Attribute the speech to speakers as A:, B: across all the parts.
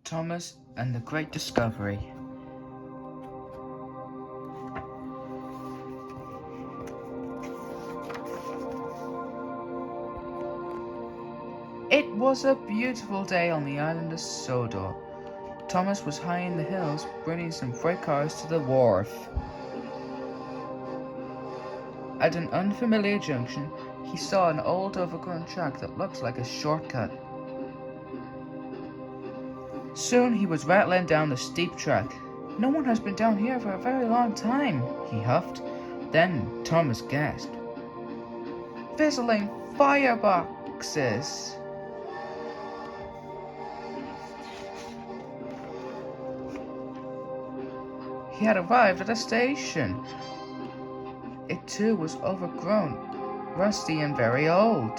A: Thomas and the Great Discovery. It was a beautiful day on the island of Sodor. Thomas was high in the hills, bringing some freight cars to the wharf. At an unfamiliar junction, he saw an old overgrown track that looked like a shortcut. Soon he was rattling down the steep track. "No one has been down here for a very long time," he huffed. Then Thomas gasped. "Fizzling fireboxes!" He had arrived at a station. It too was overgrown, rusty and very old.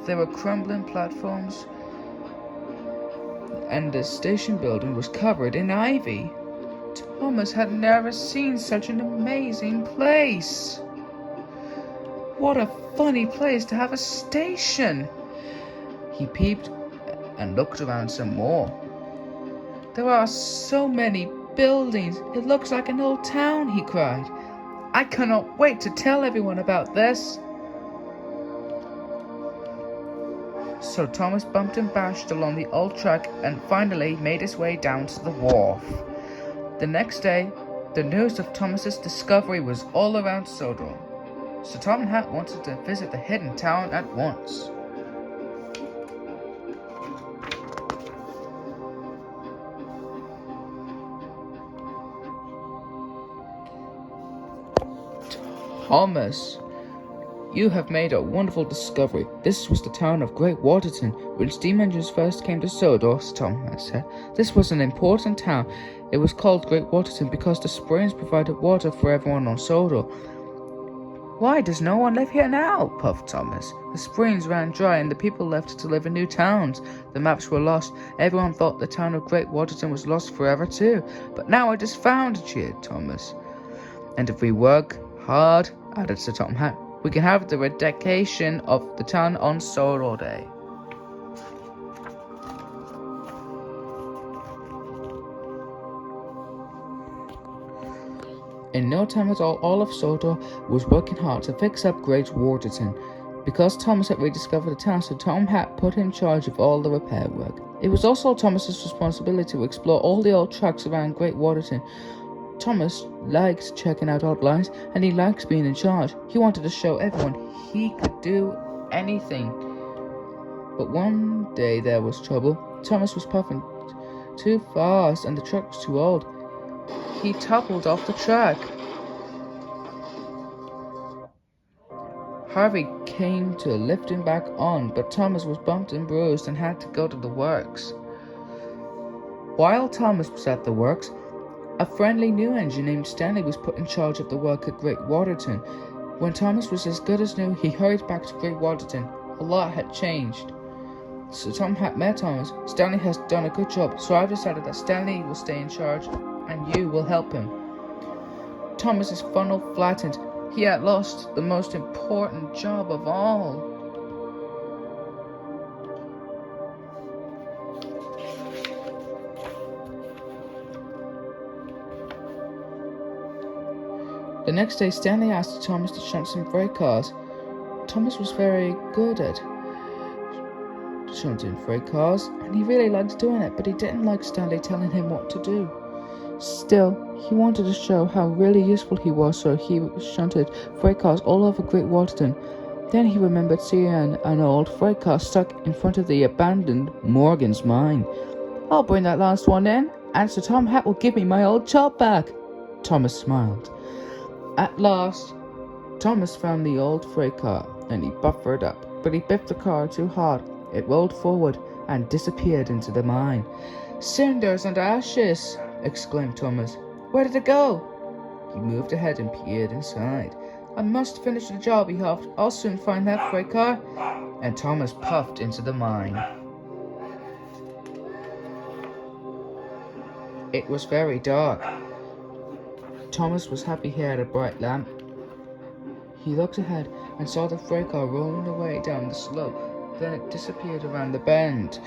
A: There were crumbling platforms, and the station building was covered in ivy. Thomas had never seen such an amazing place. What a funny place to have a station! He peeped and looked around some more. "There are so many buildings, it looks like an old town," he cried. "I cannot wait to tell everyone about this." So Thomas bumped and bashed along the old track and finally made his way down to the wharf. The next day, the news of Thomas's discovery was all around Sodor, so Tom and Hat wanted to visit the hidden town at once. "Thomas, you have made a wonderful discovery. This was the town of Great Waterton. When steam engines first came to Sodor," Thomas said, "this was an important town. It was called Great Waterton because the springs provided water for everyone on Sodor." "Why does no one live here now?" puffed Thomas. "The springs ran dry and the people left to live in new towns. The maps were lost. Everyone thought the town of Great Waterton was lost forever too. But now it is found," cheered Thomas. "And if we work hard," added Sir Tom Hat, "we can have the dedication of the town on Sodor Day." In no time at all of Sodor was working hard to fix up Great Waterton. Because Thomas had rediscovered the town, Sir Tom Hat put him in charge of all the repair work. It was also Thomas's responsibility to explore all the old tracks around Great Waterton. Thomas liked checking out old lines, and he liked being in charge. He wanted to show everyone he could do anything. But one day there was trouble. Thomas was puffing too fast, and the truck was too old. He toppled off the track. Harvey came to lift him back on, but Thomas was bumped and bruised and had to go to the works. While Thomas was at the works, a friendly new engine named Stanley was put in charge of the work at Great Waterton. When Thomas was as good as new, he hurried back to Great Waterton. A lot had changed. So Tom Hat met Thomas. "Stanley has done a good job, so I've decided that Stanley will stay in charge and you will help him." Thomas's funnel flattened. He had lost the most important job of all. The next day, Stanley asked Thomas to shunt some freight cars. Thomas was very good at shunting freight cars, and he really liked doing it, but he didn't like Stanley telling him what to do. Still, he wanted to show how really useful he was, so he shunted freight cars all over Great Waterton. Then he remembered seeing an old freight car stuck in front of the abandoned Morgan's mine. "I'll bring that last one in, and Sir Tom Hat will give me my old job back." Thomas smiled. At last, Thomas found the old freight car, and he buffered up, but he biffed the car too hard. It rolled forward and disappeared into the mine. "Cinders and ashes!" exclaimed Thomas. "Where did it go?" He moved ahead and peered inside. "I must finish the job," he huffed. "I'll soon find that freight car." And Thomas puffed into the mine. It was very dark. Thomas was happy he had a bright lamp. He looked ahead and saw the freight car rolling away down the slope. Then it disappeared around the bend.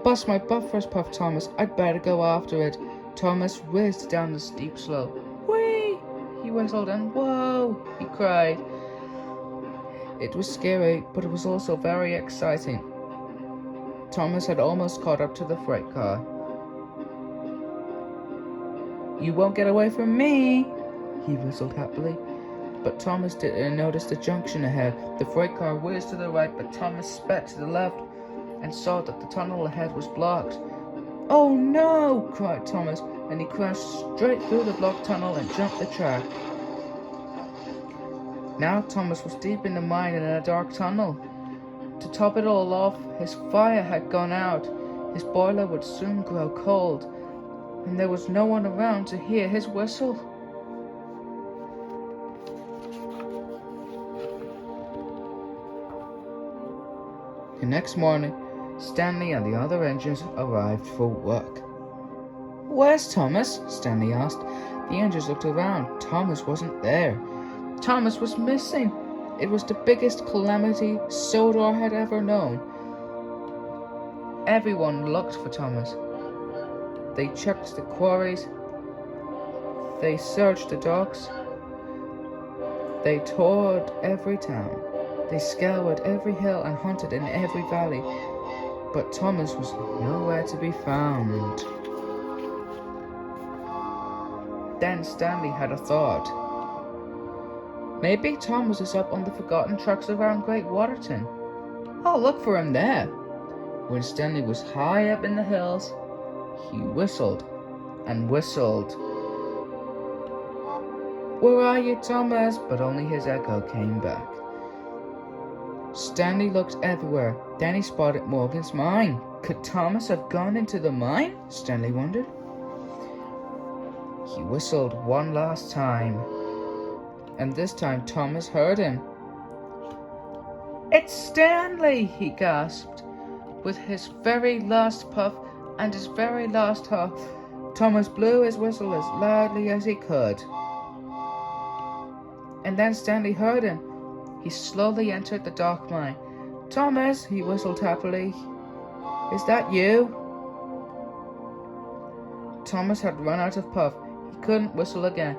A: bust my buffers, puffed Thomas. I'd better go after it. Thomas whizzed down the steep slope. Whee! He whistled, and whoa! He cried. It was scary, but it was also very exciting. Thomas had almost caught up to the freight car. You won't get away from me, he whistled happily. But Thomas didn't notice the junction ahead. The freight car whizzed to the right, but Thomas sped to the left and saw that the tunnel ahead was blocked. Oh no, cried Thomas, and he crashed straight through the blocked tunnel and jumped the track. Now Thomas was deep in the mine in a dark tunnel. To top it all off, his fire had gone out. His boiler would soon grow cold, and there was no one around to hear his whistle. The next morning, Stanley and the other engines arrived for work. Where's Thomas? Stanley asked. The engines looked around. Thomas wasn't there. Thomas was missing. It was the biggest calamity Sodor had ever known. Everyone looked for Thomas. They checked the quarries. They searched the docks. They toured every town. They scoured every hill and hunted in every valley. But Thomas was nowhere to be found. Then Stanley had a thought. Maybe Thomas is up on the forgotten tracks around Great Waterton. I'll look for him there. When Stanley was high up in the hills, he whistled and whistled. Where are you, Thomas? But only his echo came back. Stanley looked everywhere. Then he spotted Morgan's mine. Could Thomas have gone into the mine? Stanley wondered. He whistled one last time, and this time Thomas heard him. It's Stanley, he gasped. With his very last puff and his very last huff, Thomas blew his whistle as loudly as he could. And then Stanley heard him. He slowly entered the dark mine. Thomas, he whistled happily. Is that you? Thomas had run out of puff. He couldn't whistle again.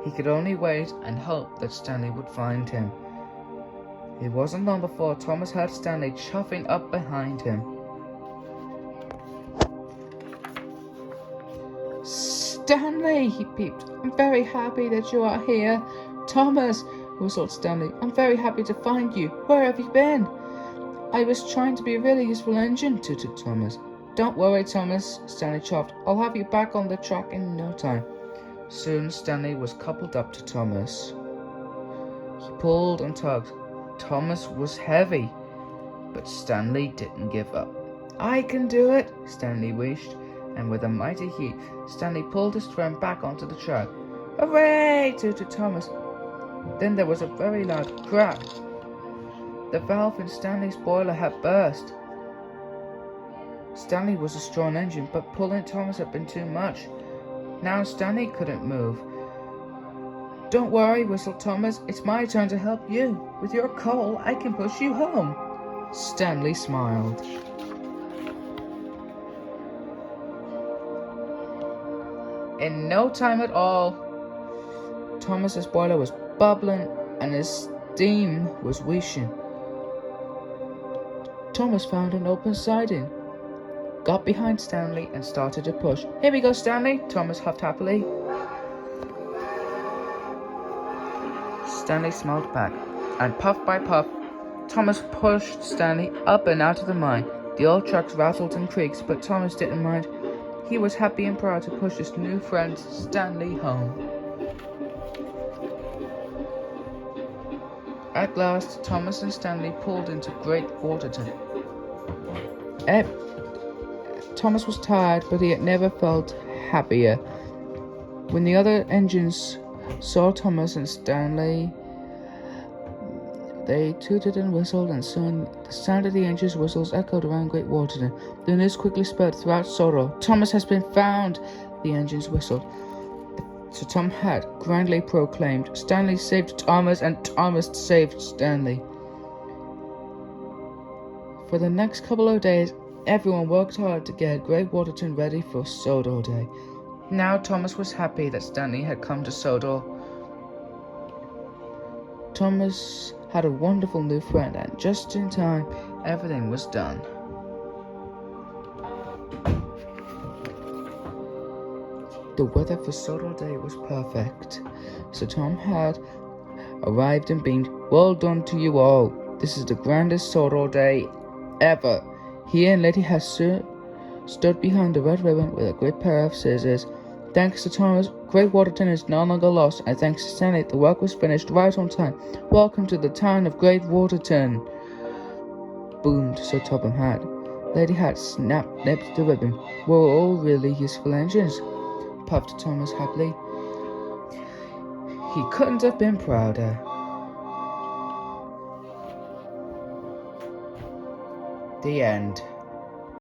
A: He could only wait and hope that Stanley would find him. It wasn't long before Thomas heard Stanley chuffing up behind him. Stanley, he peeped. I'm very happy that you are here. Thomas, whistled Stanley. I'm very happy to find you. Where have you been? I was trying to be a really useful engine, tooted Thomas. Don't worry, Thomas, Stanley chuffed. I'll have you back on the track in no time. Soon Stanley was coupled up to Thomas. He pulled and tugged. Thomas was heavy, but Stanley didn't give up. I can do it, Stanley wished, and with a mighty heat, Stanley pulled his friend back onto the track. Hooray! Tooted Thomas. Then there was a very loud crack. The valve in Stanley's boiler had burst. Stanley was a strong engine, but pulling Thomas had been too much. Now Stanley couldn't move. Don't worry, whistled Thomas. It's my turn to help you. With your coal, I can push you home. Stanley smiled. In no time at all, Thomas's boiler was bubbling and his steam was wheezing. Thomas found an open siding, got behind Stanley and started to push. Here we go, Stanley, Thomas huffed happily. Stanley smiled back, and puff by puff, Thomas pushed Stanley up and out of the mine. The old trucks rattled and creaked, but Thomas didn't mind. He was happy and proud to push his new friend Stanley home. At last, Thomas and Stanley pulled into Great Waterton. Thomas was tired, but he had never felt happier. When the other engines saw Thomas and Stanley, they tooted and whistled, and soon the sound of the engines' whistles echoed around Great Waterton. The news quickly spread throughout Sodor. Thomas has been found, the engines whistled. So Tom had grandly proclaimed, Stanley saved Thomas and Thomas saved Stanley. For the next couple of days, Everyone worked hard to get Great Waterton ready for Sodor Day. Now Thomas was happy that Stanley had come to Sodor. Thomas had a wonderful new friend, and just in time, everything was done. The weather for Sodor Day was perfect, so Tom had arrived and beamed, "Well done to you all. This is the grandest Sodor Day ever." He and Letty had stood behind the red ribbon with a great pair of scissors. Thanks to Thomas, Great Waterton is no longer lost, and thanks to Stanley, the work was finished right on time. Welcome to the town of Great Waterton. Boomed Sir Topham Hatt. Lady Hatt nipped the ribbon. "We're all really useful engines," puffed Thomas happily. He couldn't have been prouder. The end.